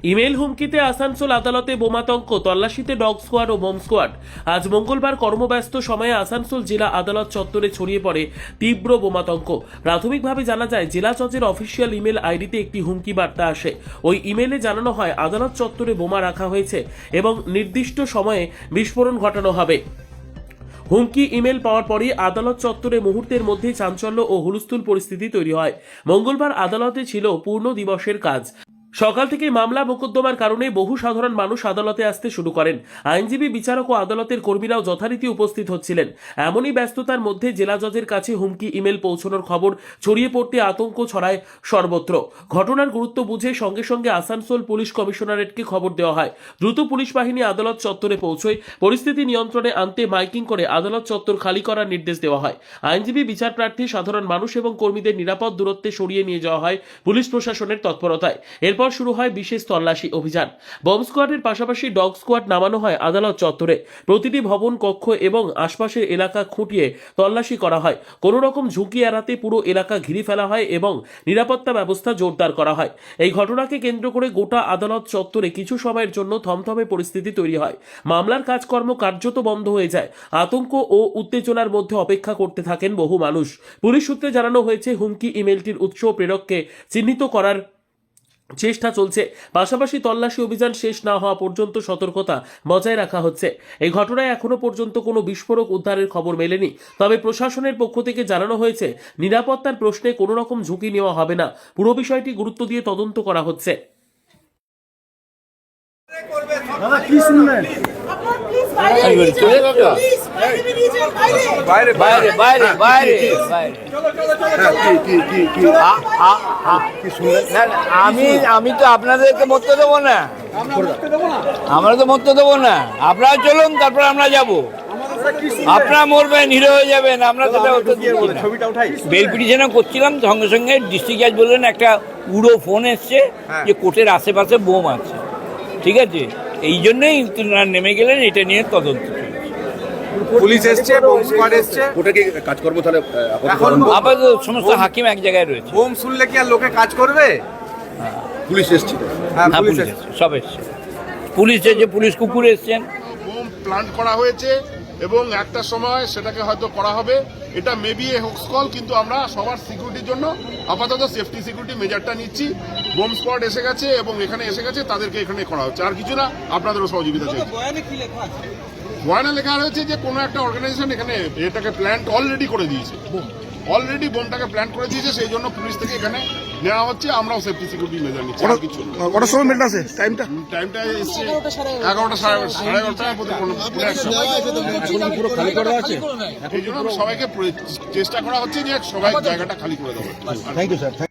Email হুমকিতে Asansol আদালতে বোমাতঙ্ক, তল্লাশিতে dog squad ও bomb squad. আজ মঙ্গলবার কর্মব্যস্ত সময়ে আসানসোল জেলা আদালত চত্বরে ছড়িয়ে পড়ে তীব্র বোমাতঙ্ক। প্রাথমিকভাবে জানা যায়, জেলা জজের অফিসিয়াল ইমেল আইডিতে একটি হুমকি বার্তা আসে। ওই ইমেলে জানানো হয় আদালত চত্বরে বোমা রাখা হয়েছে এবং নির্দিষ্ট সময়ে বিস্ফোরণ ঘটানো হবে। হুমকি ইমেল পাওয়ার পরই আদালত চত্বরে মুহূর্তের মধ্যেই চাঞ্চল্য ও হুলস্থুল পরিস্থিতি তৈরি হয়। মঙ্গলবার আদালতে ছিল পূর্ণ দিবসের কাজ। সকাল থেকে মামলা মোকদ্দমার কারণে বহু সাধারণ মানুষ আদালতে আসতে শুরু করেন। আইনজীবী, বিচারক ও আদালতের কর্মীরাও যথারীতি উপস্থিত হচ্ছিলেন। এমনই ব্যস্ততার মধ্যে জেলা জজের কাছে হুমকি ইমেল পৌঁছানোর খবর ছড়িয়ে পড়তে আতঙ্ক ছড়ায় সর্বত্র। ঘটনার গুরুত্ব বুঝে সঙ্গে সঙ্গে আসানসোল পুলিশ কমিশনারেটকে খবর দেওয়া হয়। দ্রুত পুলিশ বাহিনী আদালত চত্বরে পৌঁছয়। পরিস্থিতি নিয়ন্ত্রণে আনতে মাইকিং করে আদালত চত্বর খালি করার নির্দেশ দেওয়া হয়। আইনজীবী, বিচারপ্রার্থী, সাধারণ মানুষ এবং কর্মীদের নিরাপদ দূরত্বে সরিয়ে নিয়ে যাওয়া হয় পুলিশ প্রশাসনের তৎপরতায়। এরপর শুরু হয় বিশেষ তল্লাশি অভিযান। বম স্কোয়াডের পাশাপাশি ডগ স্কোয়াড নামানো হয় আদালত চত্বরে। প্রতিটি ভবন, কক্ষ এবং আশপাশের এলাকা খুঁটিয়ে তল্লাশি করা হয়। কোনো রকম ঝুঁকি এড়াতে পুরো এলাকা ঘিরে ফেলা হয় এবং নিরাপত্তা ব্যবস্থা জোরদার করা হয়। এই ঘটনাকে কেন্দ্র করে গোটা আদালত চত্বরে কিছু সময়ের জন্য থমথমে পরিস্থিতি তৈরি হয়। মামলার কাজকর্ম কার্যত বন্ধ হয়ে যায়। আতঙ্ক ও উত্তেজনার মধ্যে অপেক্ষা করতে থাকেন বহু মানুষ। পুলিশ সূত্রে জানানো হয়েছে, হুমকি ইমেলটির উৎস ও প্রেরককে চিহ্নিত করার চেষ্টা চলছে। পাশাপাশি তল্লাশি অভিযান শেষ না হওয়া পর্যন্ত সতর্কতা বজায় রাখা হচ্ছে। এই ঘটনায় এখনো পর্যন্ত কোনো বিস্ফোরক উদ্ধারের খবর মেলেনি। তবে প্রশাসনের পক্ষ থেকে জানানো হয়েছে, নিরাপত্তার প্রশ্নে কোনো রকম ঝুঁকি নেওয়া হবে না। পুরো বিষয়টি গুরুত্ব দিয়ে তদন্ত করা হচ্ছে। বাইরে বাইরে বাইরে বাইরে আমি তো আপনাদেরকে মরতে দেবো না, আমরা তো মরতে দেবো না। আপনারা চলুন, তারপর আমরা যাব। আপনারা মরবেন, হিরো হয়ে যাবেন, আমরা সেটা বেল পিটিশন করছিলাম। সঙ্গে সঙ্গে ডিস্ট্রিক্ট জাজ বললেন একটা উড়ো ফোন এসছে যে কোর্টের আশেপাশে বোম আছে। ঠিক আছে, এই জন্যই নেমে গেলেন। এটা নিয়ে তদন্ত পুলিশ এসছে, বোম স্কোয়াড এসছে। কোর্টে কি কাজকর্ম তাহলে আপাতত সমস্ত হাকিম এক জায়গায় রয়েছে। বোম শুনলে কি আর লোকে কাজ করবে? পুলিশ এসছে? হ্যাঁ, পুলিশ এসছে, সব এসছে। পুলিশ এসছে, পুলিশ কুকুর এসছেন। বোম প্ল্যান্ট করা হয়েছে এবং একটা সময় সেটাকে হয়তো করা হবে। এটা মেবি এ হোক্স কল, কিন্তু আমরা সবার সিকিউরিটির জন্য আপাতত সেফটি সিকিউরিটি মেজারটা নিচ্ছি। বোম স্কোয়াড এসে গেছে এবং এখানে এসে গেছে, তাদেরকে এখানে করা হচ্ছে। আর কিছু না, আপনাদেরও সহযোগিতা চাই। বয়ানে লেখা রয়েছে যে কোনো একটা অর্গানাইজেশন এখানে এটাকে প্ল্যান্ট অলরেডি করে দিয়েছে, অলরেডি বোমটাকে প্ল্যান করে দিয়েছে। সেই জন্য পুলিশ থেকে এখানে নেওয়া হচ্ছে। আমরাও সেফটি সিকিউরিটি মেজার নিচ্ছি। আর কিছু কটার সময় মেট আছে টাইমটা? টাইমটা এসছে 11টা, সাড়ে 11টা। পুরো খালি করা আছে। এই জন্য সবাইকে চেষ্টা করা হচ্ছে যে সবাই জায়গাটা খালি করে দেবো। Thank you sir.